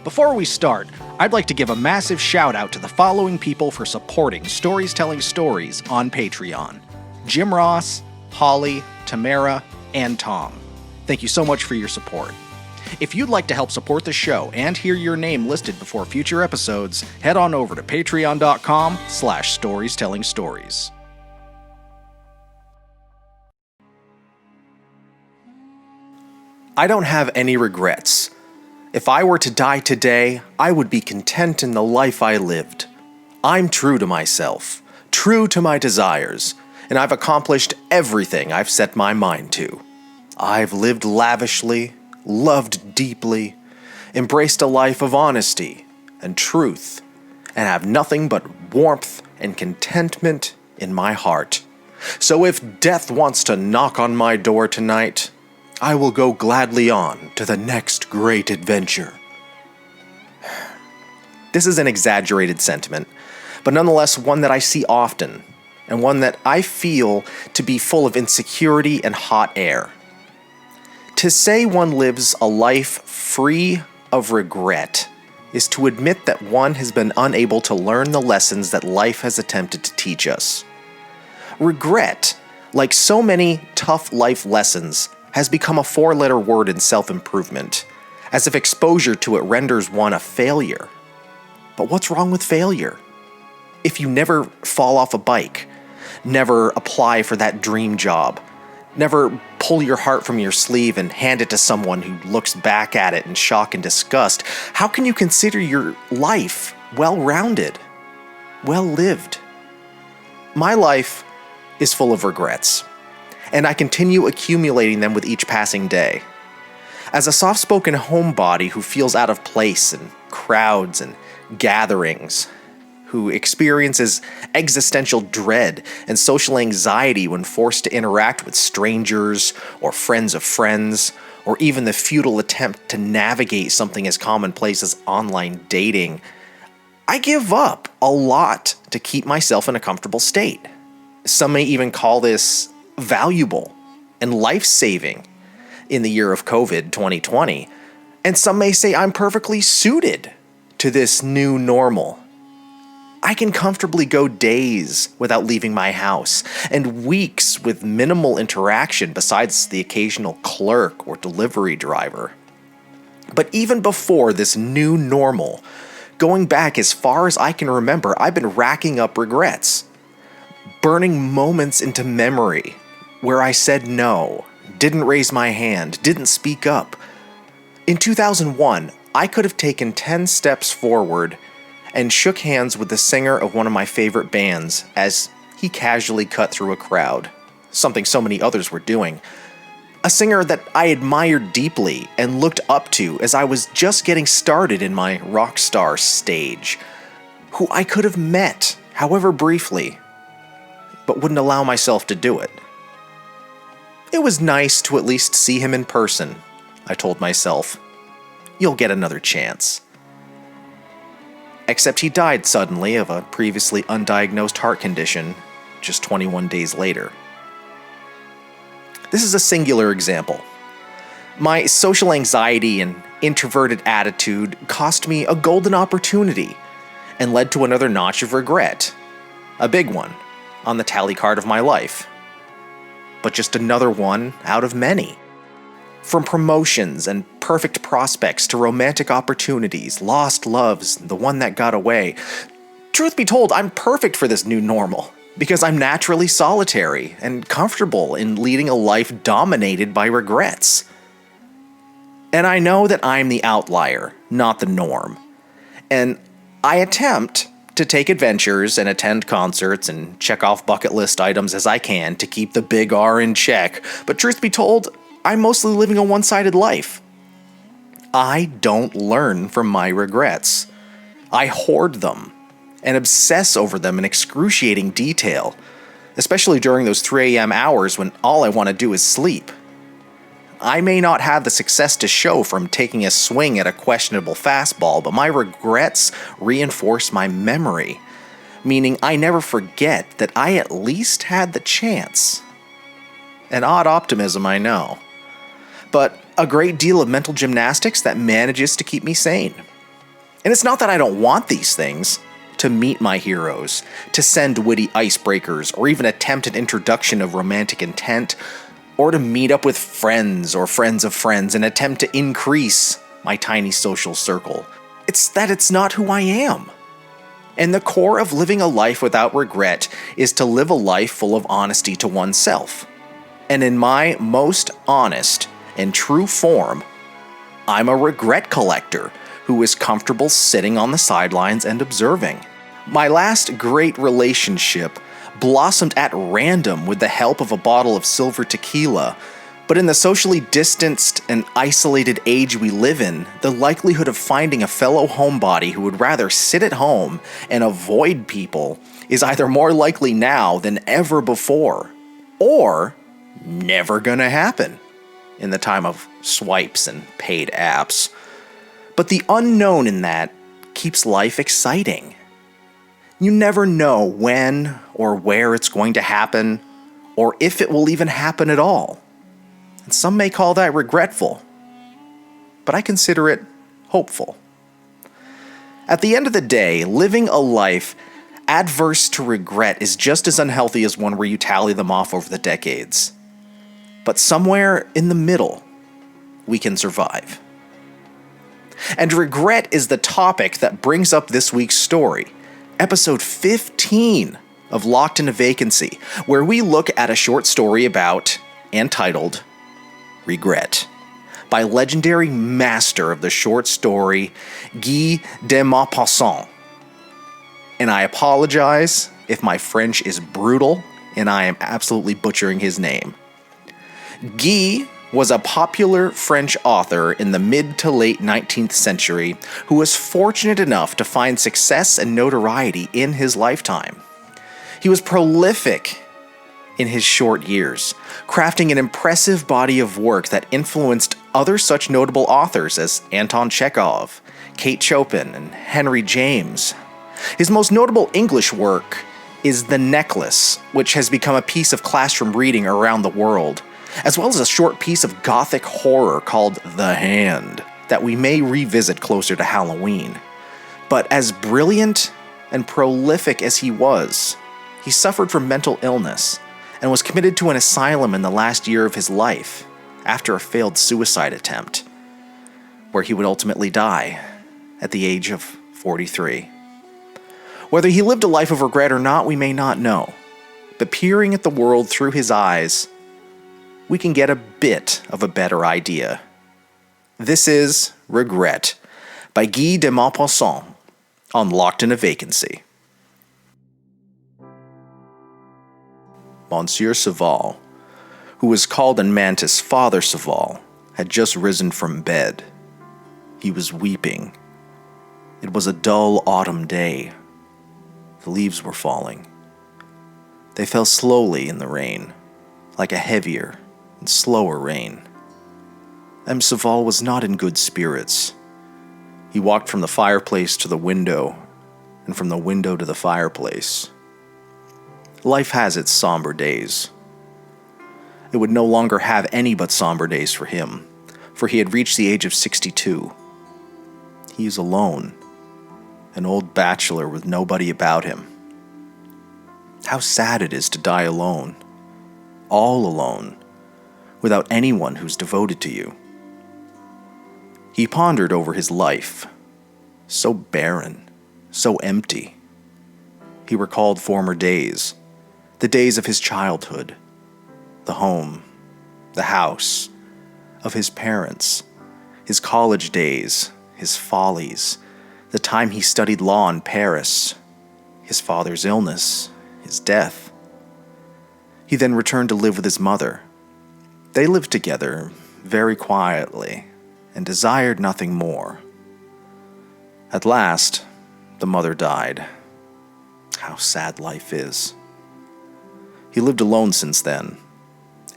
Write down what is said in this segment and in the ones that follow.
Before we start, I'd like to give a massive shout out to the following people for supporting Stories Telling Stories on Patreon: Jim Ross, Holly, Tamara, and Tom. Thank you so much for your support. If you'd like to help support the show and hear your name listed before future episodes, head on over to patreon.com/storiestelling-stories. I don't have any regrets. If I were to die today, I would be content in the life I lived. I'm true to myself, true to my desires, and I've accomplished everything I've set my mind to. I've lived lavishly, loved deeply, embraced a life of honesty and truth, and have nothing but warmth and contentment in my heart. So if death wants to knock on my door tonight, I will go gladly on to the next great adventure. This is an exaggerated sentiment, but nonetheless one that I see often, and one that I feel to be full of insecurity and hot air. To say one lives a life free of regret is to admit that one has been unable to learn the lessons that life has attempted to teach us. Regret, like so many tough life lessons, has become a four-letter word in self-improvement, as if exposure to it renders one a failure. But what's wrong with failure? If you never fall off a bike, never apply for that dream job, never pull your heart from your sleeve and hand it to someone who looks back at it in shock and disgust, how can you consider your life well-rounded, well-lived? My life is full of regrets, and I continue accumulating them with each passing day. As a soft-spoken homebody who feels out of place in crowds and gatherings, who experiences existential dread and social anxiety when forced to interact with strangers or friends of friends, or even the futile attempt to navigate something as commonplace as online dating, I give up a lot to keep myself in a comfortable state. Some may even call this valuable and life-saving in the year of COVID 2020, and some may say I'm perfectly suited to this new normal. I can comfortably go days without leaving my house, and weeks with minimal interaction besides the occasional clerk or delivery driver. But even before this new normal, going back as far as I can remember, I've been racking up regrets, burning moments into memory where I said no, didn't raise my hand, didn't speak up. In 2001, I could have taken 10 steps forward and shook hands with the singer of one of my favorite bands as he casually cut through a crowd, something so many others were doing. A singer that I admired deeply and looked up to as I was just getting started in my rock star stage, who I could have met, however briefly, but wouldn't allow myself to do it. It was nice to at least see him in person, I told myself. You'll get another chance. Except he died suddenly of a previously undiagnosed heart condition just 21 days later. This is a singular example. My social anxiety and introverted attitude cost me a golden opportunity and led to another notch of regret, a big one, on the tally card of my life. But just another one out of many. From promotions and perfect prospects to romantic opportunities, lost loves, the one that got away. Truth be told, I'm perfect for this new normal because I'm naturally solitary and comfortable in leading a life dominated by regrets. And I know that I'm the outlier, not the norm. And I attempt to take adventures and attend concerts and check off bucket list items as I can to keep the big R in check, but truth be told, I'm mostly living a one-sided life. I don't learn from my regrets. I hoard them and obsess over them in excruciating detail, especially during those 3 a.m. hours when all I want to do is sleep. I may not have the success to show from taking a swing at a questionable fastball, but my regrets reinforce my memory, meaning I never forget that I at least had the chance. An odd optimism, I know, but a great deal of mental gymnastics that manages to keep me sane. And it's not that I don't want these things, to meet my heroes, to send witty icebreakers, or even attempt an introduction of romantic intent, or to meet up with friends or friends of friends and attempt to increase my tiny social circle. It's that it's not who I am. And the core of living a life without regret is to live a life full of honesty to oneself. And in my most honest and true form, I'm a regret collector who is comfortable sitting on the sidelines and observing. My last great relationship blossomed at random with the help of a bottle of silver tequila, but in the socially distanced and isolated age we live in, the likelihood of finding a fellow homebody who would rather sit at home and avoid people is either more likely now than ever before, or never gonna happen in the time of swipes and paid apps. But the unknown in that keeps life exciting. You never know when or where it's going to happen, or if it will even happen at all. And some may call that regretful, but I consider it hopeful. At the end of the day, living a life adverse to regret is just as unhealthy as one where you tally them off over the decades. But somewhere in the middle, we can survive. And regret is the topic that brings up this week's story, episode 15 of Locked in a Vacancy, where we look at a short story about, and titled, Regret, by legendary master of the short story, Guy de Maupassant. And I apologize if my French is brutal and I am absolutely butchering his name. Guy was a popular French author in the mid to late 19th century who was fortunate enough to find success and notoriety in his lifetime. He was prolific in his short years, crafting an impressive body of work that influenced other such notable authors as Anton Chekhov, Kate Chopin, and Henry James. His most notable English work is The Necklace, which has become a piece of classroom reading around the world, as well as a short piece of gothic horror called The Hand that we may revisit closer to Halloween. But as brilliant and prolific as he was, he suffered from mental illness and was committed to an asylum in the last year of his life after a failed suicide attempt, where he would ultimately die at the age of 43. Whether he lived a life of regret or not, we may not know, but peering at the world through his eyes, we can get a bit of a better idea. This is Regret by Guy de Maupassant on Locked in a Vacancy. Monsieur Saval, who was called in Mantis Father Saval, had just risen from bed. He was weeping. It was a dull autumn day. The leaves were falling. They fell slowly in the rain, like a heavier and slower rain. M. Saval was not in good spirits. He walked from the fireplace to the window, and from the window to the fireplace. Life has its somber days. It would no longer have any but somber days for him, for he had reached the age of 62. He is alone, an old bachelor with nobody about him. How sad it is to die alone, all alone, without anyone who's devoted to you. He pondered over his life, so barren, so empty. He recalled former days, the days of his childhood, the home, the house, of his parents, his college days, his follies, the time he studied law in Paris, his father's illness, his death. He then returned to live with his mother. They lived together very quietly and desired nothing more. At last, the mother died. How sad life is. He lived alone since then,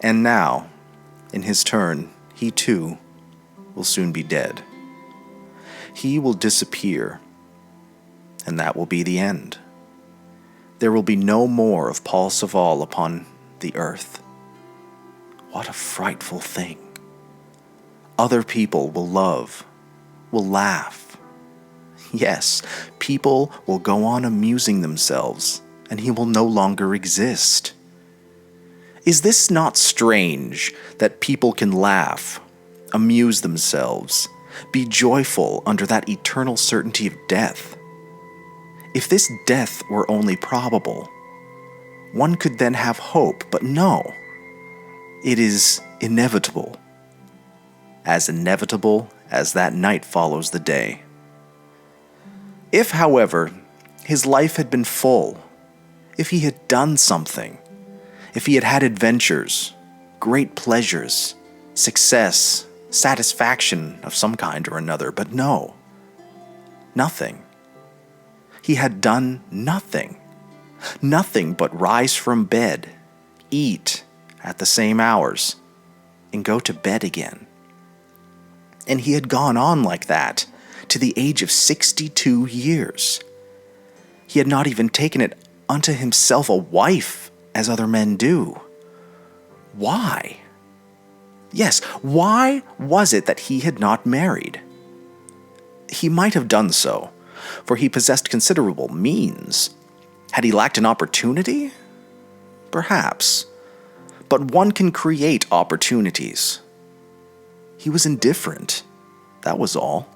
and now, in his turn, he too will soon be dead. He will disappear, and that will be the end. There will be no more of Paul Saval upon the earth. What a frightful thing. Other people will love, will laugh, Yes, people will go on amusing themselves, and he will no longer exist. Is this not strange that people can laugh, amuse themselves, be joyful under that eternal certainty of death? If this death were only probable, one could then have hope, but no, it is inevitable as that night follows the day. If, however, his life had been full, if he had done something, if he had had adventures, great pleasures, success, satisfaction of some kind or another, but no, nothing. He had done nothing. Nothing but rise from bed, eat at the same hours, and go to bed again. And he had gone on like that to the age of 62 years. He had not even taken it unto himself a wife as other men do. Why? Yes, why was it that he had not married? He might have done so, for he possessed considerable means. Had he lacked an opportunity? Perhaps. But one can create opportunities. He was indifferent. That was all.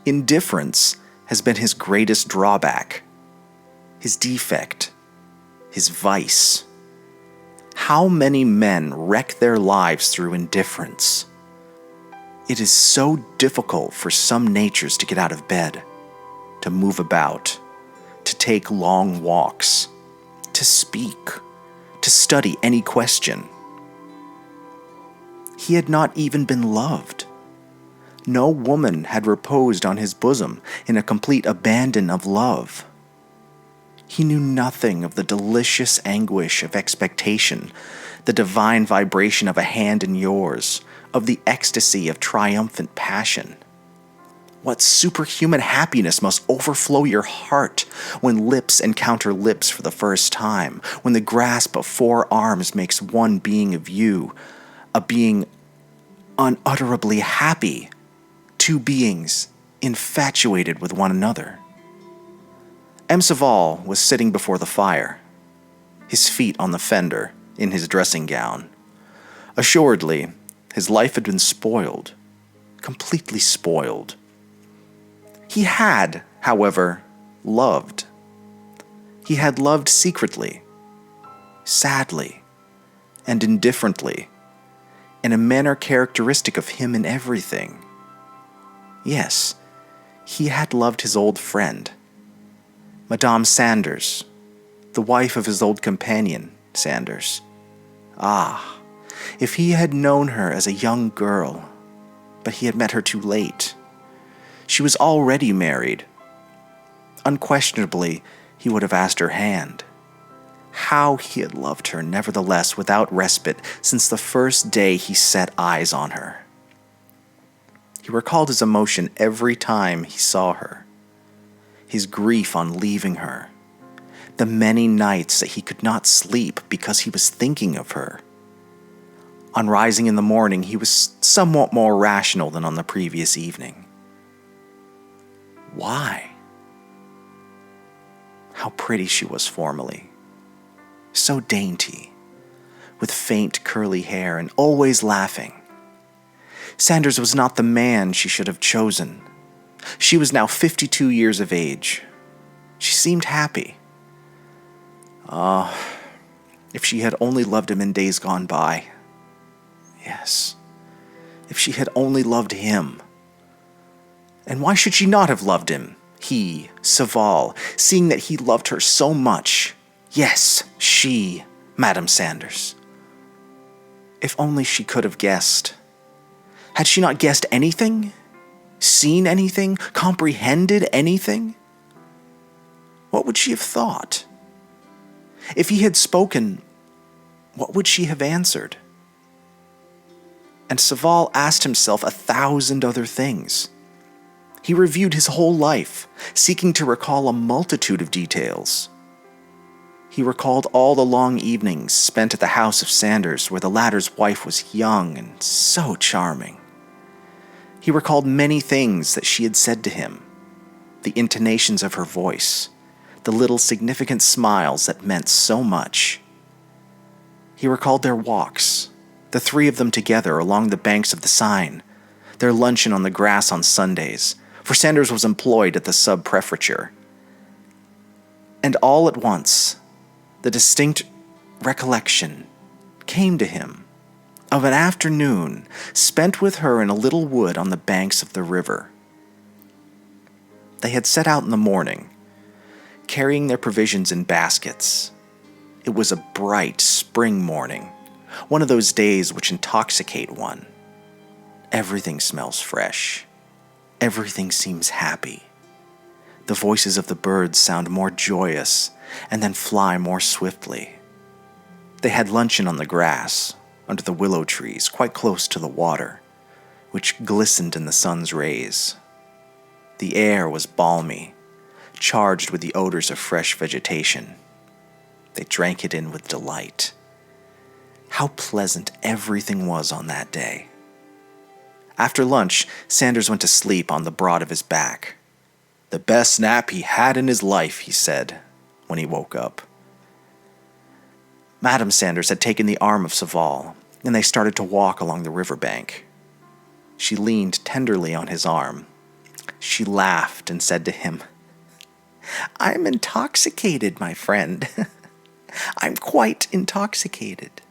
Indifference has been his greatest drawback, his defect, his vice. How many men wreck their lives through indifference? It is so difficult for some natures to get out of bed, to move about, to take long walks, to speak, to study any question. He had not even been loved. No woman had reposed on his bosom in a complete abandon of love. He knew nothing of the delicious anguish of expectation, the divine vibration of a hand in yours, of the ecstasy of triumphant passion. What superhuman happiness must overflow your heart when lips encounter lips for the first time, when the grasp of four arms makes one being of you, a being unutterably happy, two beings infatuated with one another. M. Saval was sitting before the fire, his feet on the fender, in his dressing gown. Assuredly, his life had been spoiled, completely spoiled. He had, however, loved. He had loved secretly, sadly, and indifferently, in a manner characteristic of him in everything. Yes, he had loved his old friend, Madame Sanders, the wife of his old companion, Sanders. Ah, if he had known her as a young girl, but he had met her too late. She was already married. Unquestionably, he would have asked her hand. How he had loved her, nevertheless, without respite, since the first day he set eyes on her. He recalled his emotion every time he saw her. His grief on leaving her. The many nights that he could not sleep because he was thinking of her. On rising in the morning, he was somewhat more rational than on the previous evening. Why? How pretty she was formerly. So dainty, with faint curly hair and always laughing. Sanders was not the man she should have chosen. She was now 52 years of age. She seemed happy. If she had only loved him in days gone by. Yes, if she had only loved him. And why should she not have loved him? He, Saval, seeing that he loved her so much. Yes, she, Madame Sanders. If only she could have guessed. Had she not guessed anything? Seen anything? Comprehended anything? What would she have thought? If he had spoken, what would she have answered? And Saval asked himself 1,000 other things. He reviewed his whole life, seeking to recall a multitude of details. He recalled all the long evenings spent at the house of Sanders, where the latter's wife was young and so charming. He recalled many things that she had said to him, the intonations of her voice, the little significant smiles that meant so much. He recalled their walks, the three of them together along the banks of the Seine, their luncheon on the grass on Sundays, for Sanders was employed at the sub-prefecture. And all at once, the distinct recollection came to him of an afternoon spent with her in a little wood on the banks of the river. They had set out in the morning, carrying their provisions in baskets. It was a bright spring morning, one of those days which intoxicate one. Everything smells fresh. Everything seems happy. The voices of the birds sound more joyous and then fly more swiftly. They had luncheon on the grass, under the willow trees, quite close to the water, which glistened in the sun's rays. The air was balmy, charged with the odors of fresh vegetation. They drank it in with delight. How pleasant everything was on that day. After lunch, Sanders went to sleep on the broad of his back. The best nap he had in his life, he said, when he woke up. Madame Sanders had taken the arm of Saval, and they started to walk along the riverbank. She leaned tenderly on his arm. She laughed and said to him, "I'm intoxicated, my friend. I'm quite intoxicated."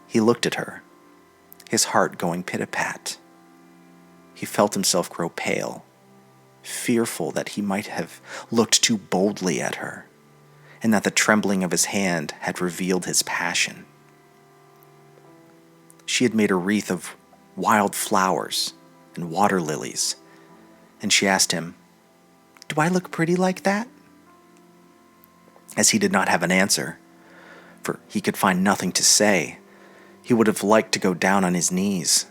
He looked at her, his heart going pit-a-pat. He felt himself grow pale, fearful that he might have looked too boldly at her, and that the trembling of his hand had revealed his passion. She had made a wreath of wild flowers and water lilies, and she asked him, "Do I look pretty like that?" As he did not have an answer, for he could find nothing to say, he would have liked to go down on his knees.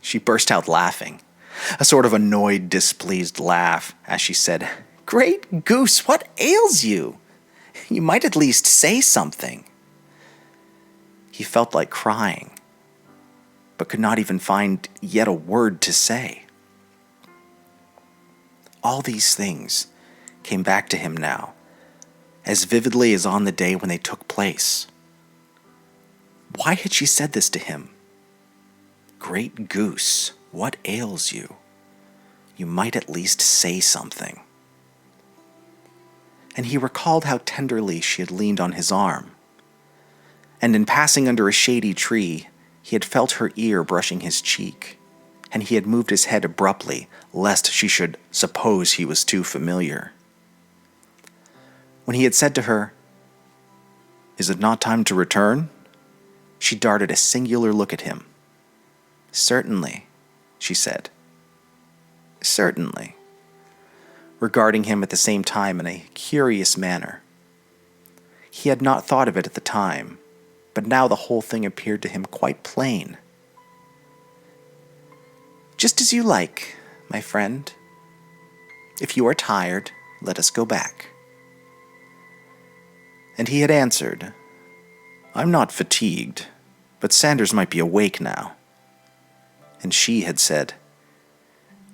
She burst out laughing, a sort of annoyed, displeased laugh, as she said, "Great goose, what ails you? You might at least say something." He felt like crying, but could not even find yet a word to say. All these things came back to him now, as vividly as on the day when they took place. Why had she said this to him? "Great goose, what ails you? You might at least say something." And he recalled how tenderly she had leaned on his arm, and in passing under a shady tree, he had felt her ear brushing his cheek, and he had moved his head abruptly, lest she should suppose he was too familiar. When he had said to her, "Is it not time to return?" she darted a singular look at him. "Certainly," she said. "Certainly," regarding him at the same time in a curious manner. He had not thought of it at the time, but now the whole thing appeared to him quite plain. "Just as you like, my friend. If you are tired, let us go back." And he had answered, "I'm not fatigued, but Sanders might be awake now." And she had said,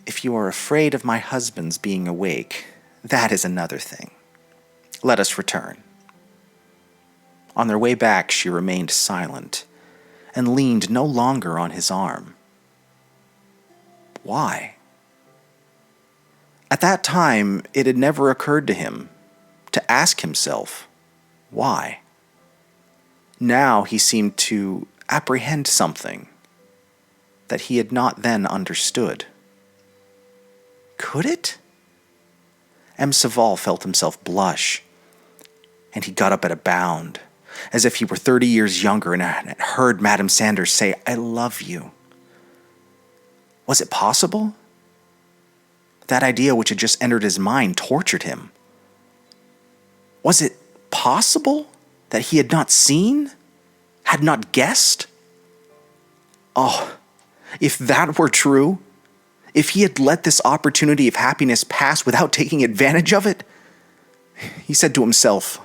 "If you are afraid of my husband's being awake, that is another thing. Let us return." On their way back, she remained silent and leaned no longer on his arm. Why? At that time, it had never occurred to him to ask himself, why? Now he seemed to apprehend something that he had not then understood. Could it? M. Saval felt himself blush, and he got up at a bound, as if he were 30 years younger and had heard Madame Sanders say, "I love you." Was it possible? That idea which had just entered his mind tortured him. Was it possible that he had not seen, had not guessed? Oh, if that were true, if he had let this opportunity of happiness pass without taking advantage of it, he said to himself,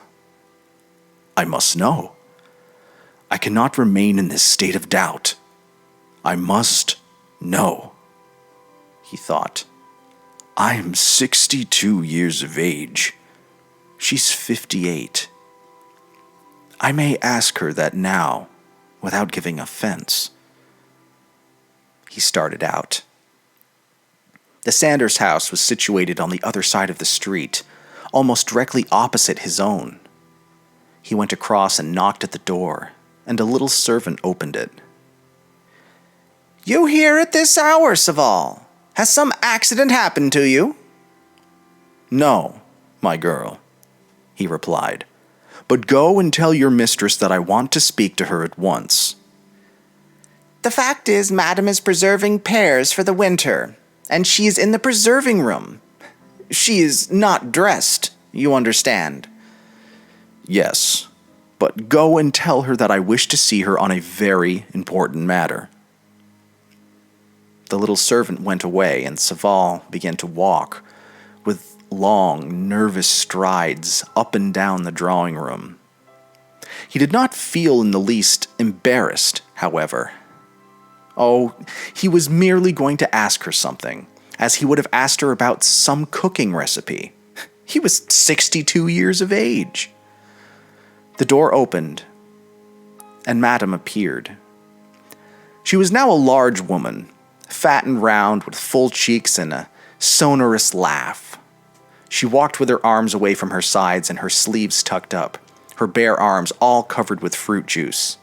"I must know. I cannot remain in this state of doubt. I must know," he thought. I am 62 years of age. She's 58. I may ask her that now, without giving offense. He started out. The Sanders house was situated on the other side of the street, almost directly opposite his own. He went across and knocked at the door, and a little servant opened it. "You here at this hour, Saval? Has some accident happened to you?" "No, my girl," he replied. "But go and tell your mistress that I want to speak to her at once." "The fact is, Madam is preserving pears for the winter, and she is in the preserving room. She is not dressed, you understand." "Yes, but go and tell her that I wish to see her on a very important matter." The little servant went away, and Saval began to walk with long, nervous strides up and down the drawing room. He did not feel in the least embarrassed, however. Oh, he was merely going to ask her something, as he would have asked her about some cooking recipe. He was 62 years of age. The door opened, and Madame appeared. She was now a large woman, fat and round, with full cheeks and a sonorous laugh. She walked with her arms away from her sides and her sleeves tucked up, her bare arms all covered with fruit juice.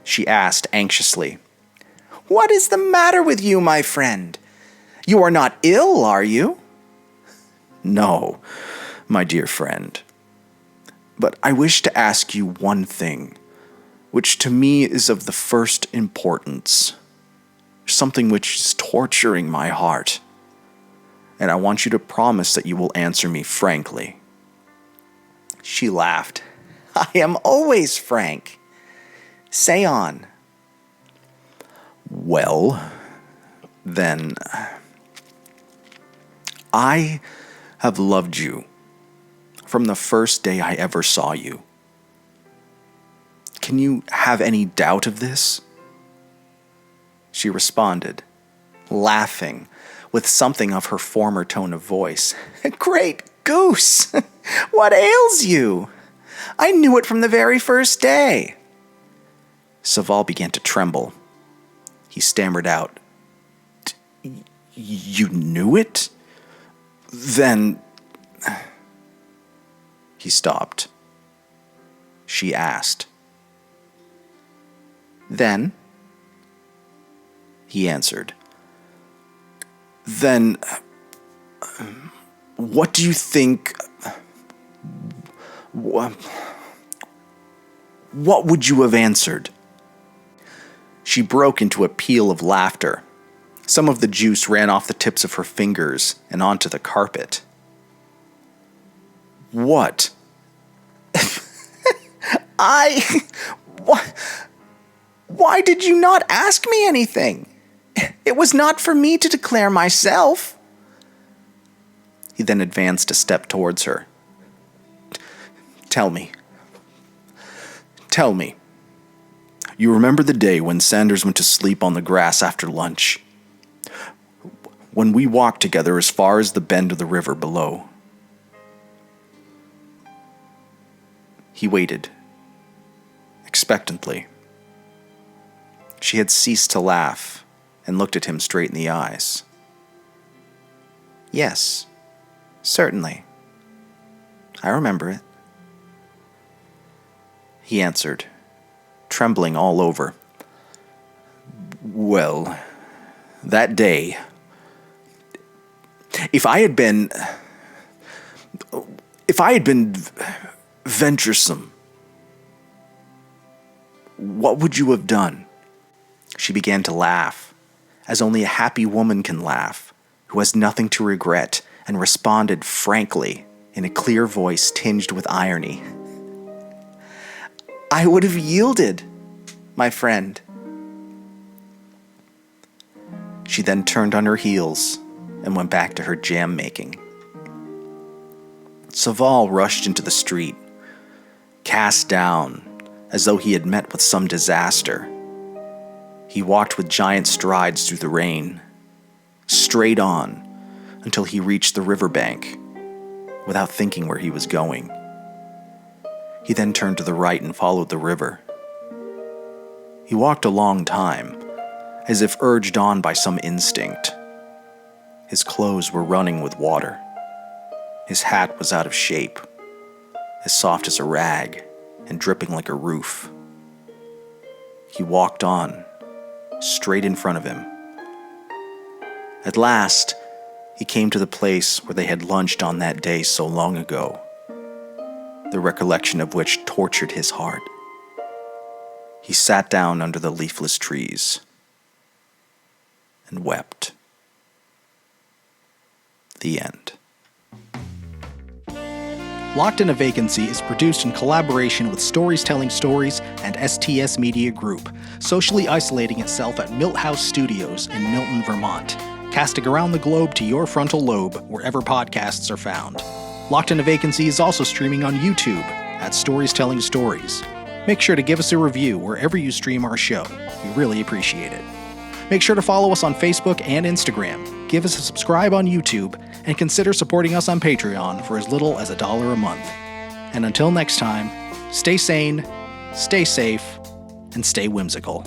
She asked anxiously, "What is the matter with you, my friend? You are not ill, are you?" "No, my dear friend. But I wish to ask you one thing, which to me is of the first importance. Something which is torturing my heart. And I want you to promise that you will answer me frankly." She laughed. "I am always frank. Say on." "Well, then, I have loved you from the first day I ever saw you. Can you have any doubt of this?" She responded, laughing, with something of her former tone of voice. "Great goose! What ails you? I knew it from the very first day." Saval began to tremble. He stammered out, "You knew it? Then..." He stopped. She asked, "Then?" He answered, "Then, what do you think... What would you have answered?" She broke into a peal of laughter. Some of the juice ran off the tips of her fingers and onto the carpet. "What?" Why did you not ask me anything? It was not for me to declare myself." He then advanced a step towards her. Tell me. You remember the day when Sanders went to sleep on the grass after lunch? When we walked together as far as the bend of the river below?" He waited, expectantly. She had ceased to laugh and looked at him straight in the eyes. "Yes, certainly. I remember it," he answered, trembling all over. "Well, that day, if I had been venturesome, what would you have done?" She began to laugh, as only a happy woman can laugh, who has nothing to regret, and responded frankly, in a clear voice tinged with irony. "I would have yielded, my friend." She then turned on her heels and went back to her jam making. Saval rushed into the street, cast down, as though he had met with some disaster. He walked with giant strides through the rain, straight on, until he reached the riverbank without thinking where he was going. He then turned to the right and followed the river. He walked a long time, as if urged on by some instinct. His clothes were running with water. His hat was out of shape, as soft as a rag and dripping like a roof. He walked on, straight in front of him. At last, he came to the place where they had lunched on that day so long ago, the recollection of which tortured his heart. He sat down under the leafless trees and wept. The end. Locked in a Vacancy is produced in collaboration with Stories Telling Stories and STS Media Group, socially isolating itself at Milt House Studios in Milton, Vermont, casting around the globe to your frontal lobe wherever podcasts are found. Locked in a Vacancy is also streaming on YouTube at Stories Telling Stories. Make sure to give us a review wherever you stream our show. We really appreciate it. Make sure to follow us on Facebook and Instagram, give us a subscribe on YouTube, and consider supporting us on Patreon for as little as $1 a month. And until next time, stay sane, stay safe, and stay whimsical.